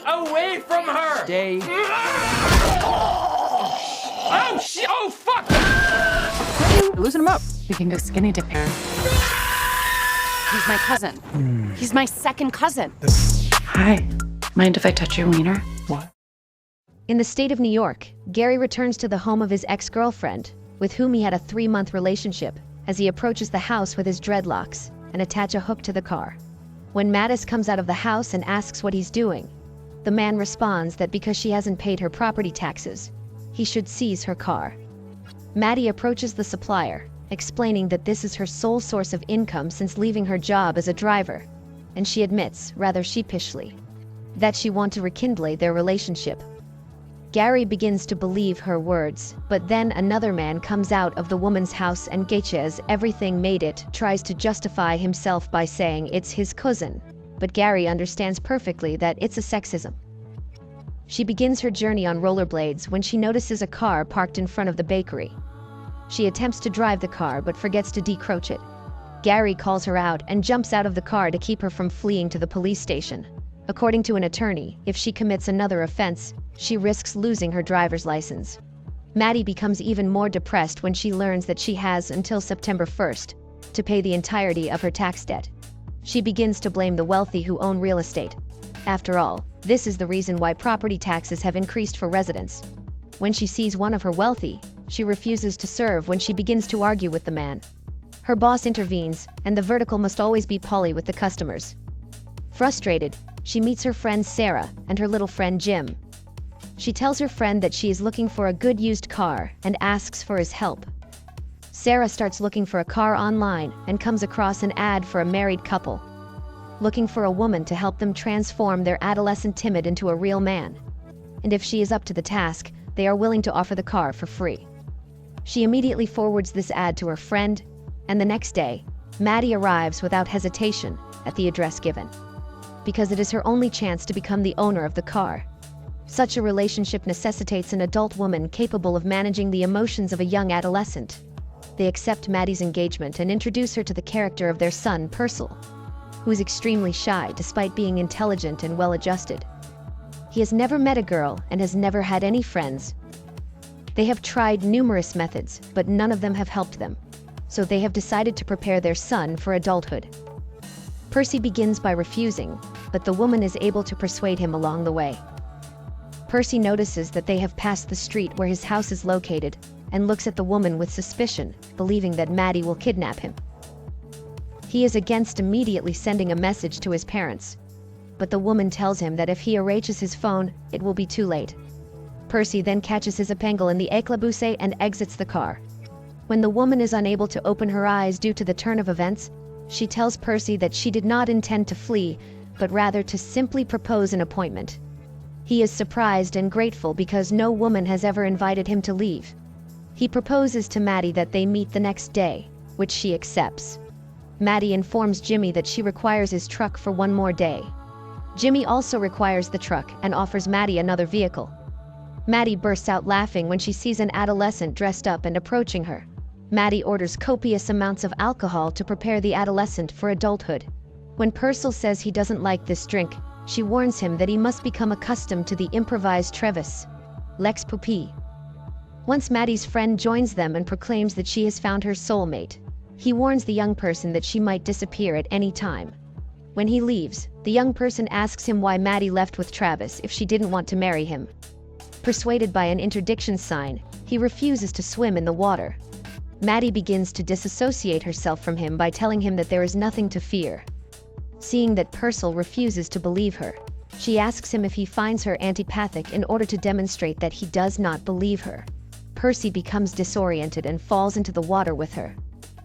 away from her! Stay. Oh, shit! Oh, fuck! Loosen him up. We can go skinny dipping. He's my cousin. He's my second cousin. Hi. Mind if I touch your wiener? What? In the state of New York, Gary returns to the home of his ex-girlfriend, with whom he had a 3-month relationship, as he approaches the house with his dreadlocks and attach a hook to the car. When Maddie comes out of the house and asks what he's doing, the man responds that because she hasn't paid her property taxes, he should seize her car. Maddie approaches the supplier, explaining that this is her sole source of income since leaving her job as a driver, and she admits, rather sheepishly, that she wants to rekindle their relationship. Gary begins to believe her words, but then another man comes out of the woman's house and Gaches everything made it, tries to justify himself by saying it's his cousin, but Gary understands perfectly that it's a sexism. She begins her journey on rollerblades when she notices a car parked in front of the bakery. She attempts to drive the car but forgets to decroach it. Gary calls her out and jumps out of the car to keep her from fleeing to the police station. According to an attorney, if she commits another offense, she risks losing her driver's license. Maddie becomes even more depressed when she learns that she has until September 1st to pay the entirety of her tax debt. She begins to blame the wealthy who own real estate. After all, this is the reason why property taxes have increased for residents. When she sees one of her wealthy, she refuses to serve when she begins to argue with the man. Her boss intervenes, and the vertical must always be Polly with the customers. Frustrated, she meets her friend Sarah and her little friend Jim. She tells her friend that she is looking for a good used car and asks for his help. Sarah starts looking for a car online and comes across an ad for a married couple, looking for a woman to help them transform their adolescent timid into a real man. And if she is up to the task, they are willing to offer the car for free. She immediately forwards this ad to her friend, and the next day, Maddie arrives without hesitation at the address given, because it is her only chance to become the owner of the car. Such a relationship necessitates an adult woman capable of managing the emotions of a young adolescent. They accept Maddie's engagement and introduce her to the character of their son, Purcell, who is extremely shy despite being intelligent and well-adjusted. He has never met a girl and has never had any friends. They have tried numerous methods, but none of them have helped them, so they have decided to prepare their son for adulthood. Percy begins by refusing, but the woman is able to persuade him along the way. Percy notices that they have passed the street where his house is located and looks at the woman with suspicion, believing that Maddie will kidnap him. He is against immediately sending a message to his parents, but the woman tells him that if he arranges his phone, it will be too late. Percy then catches his apangle in the éclaboussé and exits the car. When the woman is unable to open her eyes due to the turn of events, she tells Percy that she did not intend to flee, but rather to simply propose an appointment. He is surprised and grateful because no woman has ever invited him to leave. He proposes to Maddie that they meet the next day, which she accepts. Maddie informs Jimmy that she requires his truck for one more day. Jimmy also requires the truck and offers Maddie another vehicle. Maddie bursts out laughing when she sees an adolescent dressed up and approaching her. Maddie orders copious amounts of alcohol to prepare the adolescent for adulthood. When Purcell says he doesn't like this drink, she warns him that he must become accustomed to the improvised Trevis, Lex Pupi. Once Maddie's friend joins them and proclaims that she has found her soulmate, he warns the young person that she might disappear at any time. When he leaves, the young person asks him why Maddie left with Travis if she didn't want to marry him. Persuaded by an interdiction sign, he refuses to swim in the water. Maddie begins to disassociate herself from him by telling him that there is nothing to fear. Seeing that Purcell refuses to believe her, she asks him if he finds her antipathic in order to demonstrate that he does not believe her. Percy becomes disoriented and falls into the water with her.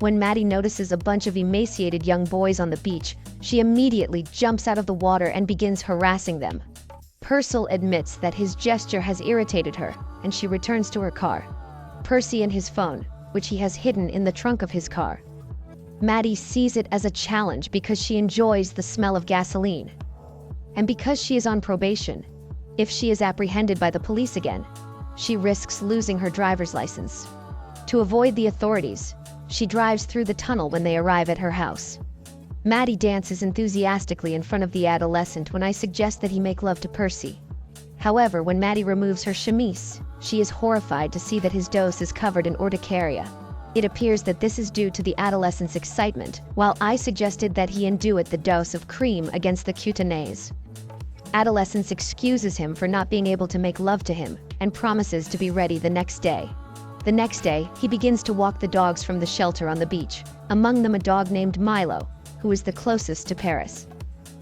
When Maddie notices a bunch of emaciated young boys on the beach, she immediately jumps out of the water and begins harassing them. Purcell admits that his gesture has irritated her, and she returns to her car. Percy and his phone, which he has hidden in the trunk of his car. Maddie sees it as a challenge because she enjoys the smell of gasoline. And because she is on probation, if she is apprehended by the police again, she risks losing her driver's license. To avoid the authorities, she drives through the tunnel when they arrive at her house. Maddie dances enthusiastically in front of the adolescent when I suggest that he make love to Percy. However, when Maddie removes her chemise, she is horrified to see that his dose is covered in urticaria. It appears that this is due to the adolescent's excitement, while I suggested that he induet the dose of cream against the cutaneous. Adolescent excuses him for not being able to make love to him and promises to be ready the next day. The next day, he begins to walk the dogs from the shelter on the beach, among them a dog named Milo, who is the closest to Paris.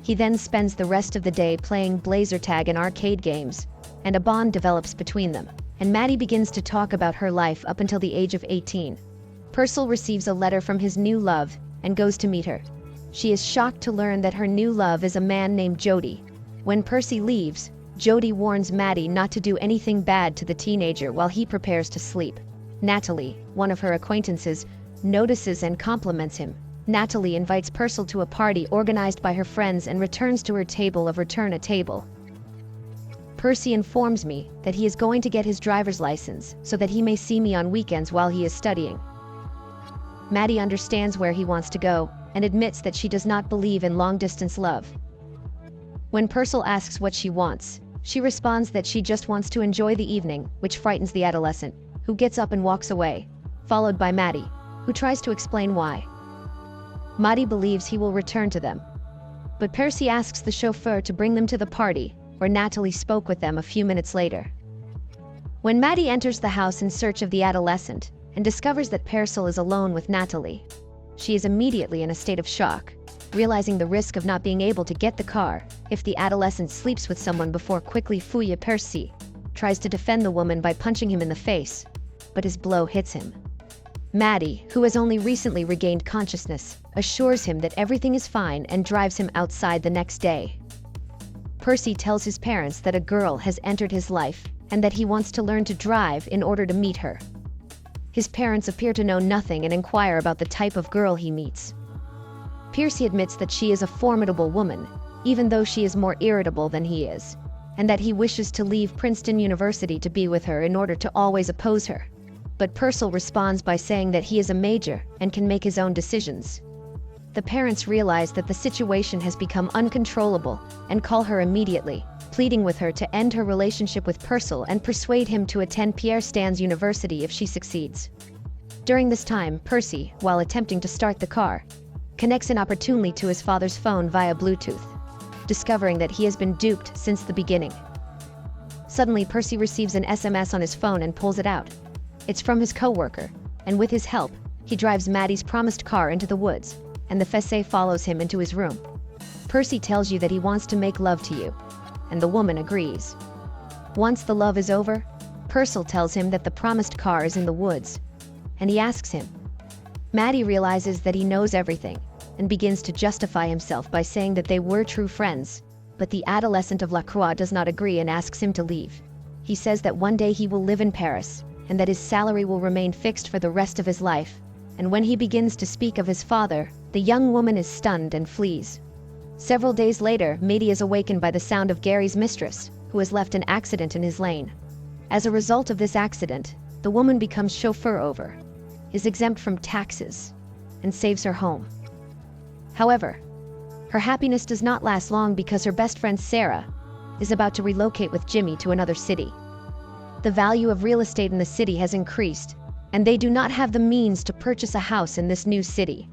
He then spends the rest of the day playing blazer tag and arcade games, and a bond develops between them, and Maddie begins to talk about her life up until the age of 18. Purcell receives a letter from his new love and goes to meet her. She is shocked to learn that her new love is a man named Jody. When Percy leaves, Jody warns Maddie not to do anything bad to the teenager while he prepares to sleep. Natalie, one of her acquaintances, notices and compliments him. Natalie invites Purcell to a party organized by her friends and returns to her table of return a table. Percy informs me that he is going to get his driver's license so that he may see me on weekends while he is studying. Maddie understands where he wants to go and admits that she does not believe in long-distance love. When Purcell asks what she wants, she responds that she just wants to enjoy the evening, which frightens the adolescent, who gets up and walks away, followed by Maddie, who tries to explain why. Maddie believes he will return to them, but Percy asks the chauffeur to bring them to the party, where Natalie spoke with them a few minutes later. When Maddie enters the house in search of the adolescent and discovers that Purcell is alone with Natalie, she is immediately in a state of shock, realizing the risk of not being able to get the car if the adolescent sleeps with someone before quickly fouille Percy tries to defend the woman by punching him in the face, but his blow hits him. Maddie, who has only recently regained consciousness, assures him that everything is fine and drives him outside the next day. Percy tells his parents that a girl has entered his life and that he wants to learn to drive in order to meet her. His parents appear to know nothing and inquire about the type of girl he meets. Percy admits that she is a formidable woman, even though she is more irritable than he is, and that he wishes to leave Princeton University to be with her in order to always oppose her. But Purcell responds by saying that he is a major and can make his own decisions. The parents realize that the situation has become uncontrollable and call her immediately, pleading with her to end her relationship with Purcell and persuade him to attend Pierre Stan's University if she succeeds. During this time, Percy, while attempting to start the car, connects inopportunely to his father's phone via Bluetooth, discovering that he has been duped since the beginning. Suddenly, Percy receives an SMS on his phone and pulls it out. It's from his co-worker, and with his help, he drives Maddie's promised car into the woods, and the fesse follows him into his room. Percy tells you that he wants to make love to you, and the woman agrees. Once the love is over, Purcell tells him that the promised car is in the woods, and he asks him. Maddie realizes that he knows everything, and begins to justify himself by saying that they were true friends, but the adolescent of La Croix does not agree and asks him to leave. He says that one day he will live in Paris, and that his salary will remain fixed for the rest of his life, and when he begins to speak of his father, the young woman is stunned and flees. Several days later, Maddie is awakened by the sound of Gary's mistress, who has left an accident in his lane. As a result of this accident, the woman becomes chauffeur over, is exempt from taxes, and saves her home. However, her happiness does not last long because her best friend Sarah is about to relocate with Jimmy to another city. The value of real estate in the city has increased, and they do not have the means to purchase a house in this new city.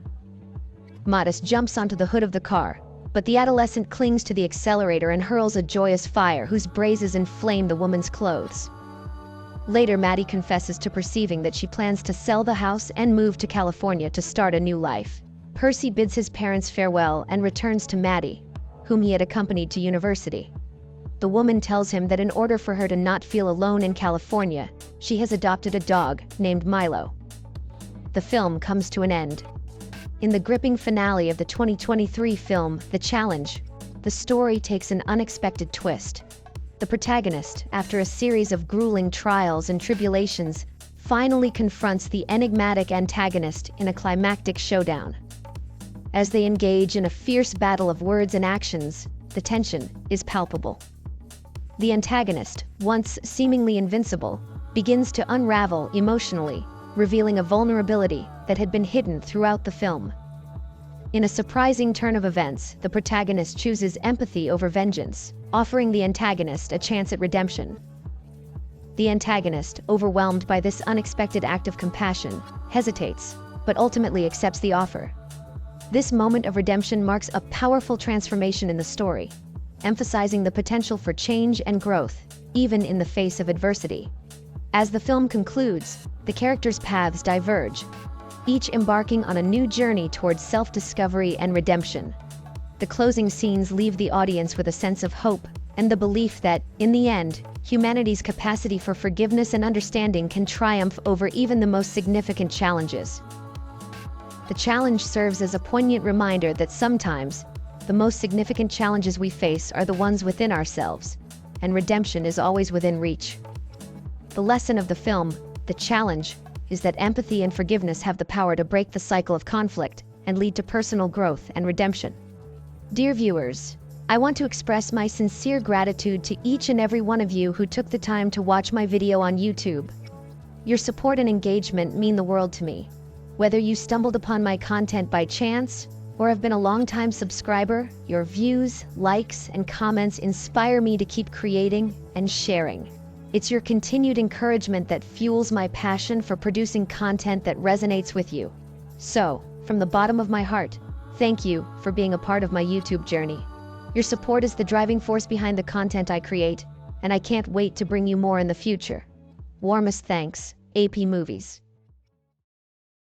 Modest jumps onto the hood of the car, but the adolescent clings to the accelerator and hurls a joyous fire whose blazes inflame the woman's clothes. Later, Maddie confesses to perceiving that she plans to sell the house and move to California to start a new life. Percy bids his parents farewell and returns to Maddie, whom he had accompanied to university. The woman tells him that in order for her to not feel alone in California, she has adopted a dog named Milo. The film comes to an end. In the gripping finale of the 2023 film, The Challenge, the story takes an unexpected twist. The protagonist, after a series of grueling trials and tribulations, finally confronts the enigmatic antagonist in a climactic showdown. As they engage in a fierce battle of words and actions, the tension is palpable. The antagonist, once seemingly invincible, begins to unravel emotionally, revealing a vulnerability that had been hidden throughout the film. In a surprising turn of events, the protagonist chooses empathy over vengeance, offering the antagonist a chance at redemption. The antagonist, overwhelmed by this unexpected act of compassion, hesitates, but ultimately accepts the offer. This moment of redemption marks a powerful transformation in the story, emphasizing the potential for change and growth, even in the face of adversity. As the film concludes, the characters' paths diverge, each embarking on a new journey towards self-discovery and redemption. The closing scenes leave the audience with a sense of hope and the belief that, in the end, humanity's capacity for forgiveness and understanding can triumph over even the most significant challenges. The challenge serves as a poignant reminder that sometimes, the most significant challenges we face are the ones within ourselves, and redemption is always within reach. The lesson of the film, the challenge, is that empathy and forgiveness have the power to break the cycle of conflict and lead to personal growth and redemption. Dear viewers, I want to express my sincere gratitude to each and every one of you who took the time to watch my video on YouTube. Your support and engagement mean the world to me. Whether you stumbled upon my content by chance or have been a long-time subscriber, your views, likes, and comments inspire me to keep creating and sharing. It's your continued encouragement that fuels my passion for producing content that resonates with you. So, from the bottom of my heart, thank you for being a part of my YouTube journey. Your support is the driving force behind the content I create, and I can't wait to bring you more in the future. Warmest thanks, AP Movies.